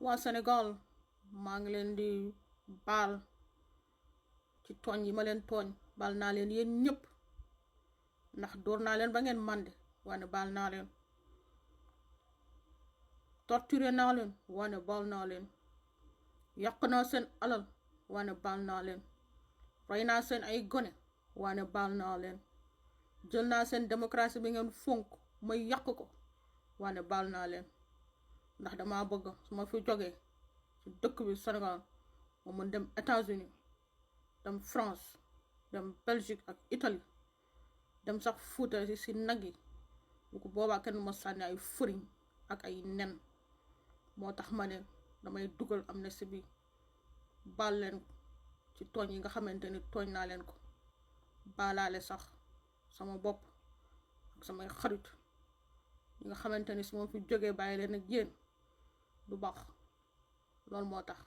waa Sénégal maa ngi leen di baal ci tooñ yi ma leen tooñ baal naa leen yéen ñëpp ndax dóor naa leen ba ngeen màndi wane baal naa leen torturé naa leen wane baal naa leen yàq naa seen alal wane baal naa leen rey naa seen ay gone wane baal naa leen jël naa seen démocratie bi ngeen fonk may yàq ko wane baal naa leen ndax dama bëgg su ma fi jógee ci dëkk bi Sénégal ma mën dem États-Unis dem France dem Belgique ak Italie dem sax Fuuta si nag yi bu ko boobaa kenn ma sànni ay fëriñ ak ay nen moo tax ma ne damay dugal Amnesty bi baal leen ci tooñ yi nga xamante ni tooñ naa leen ko baalaale sax sama bopp ak samay xarit yi nga xamante ni su ma fi jógee bàyyi leen ak yéen du baax loolu moo tax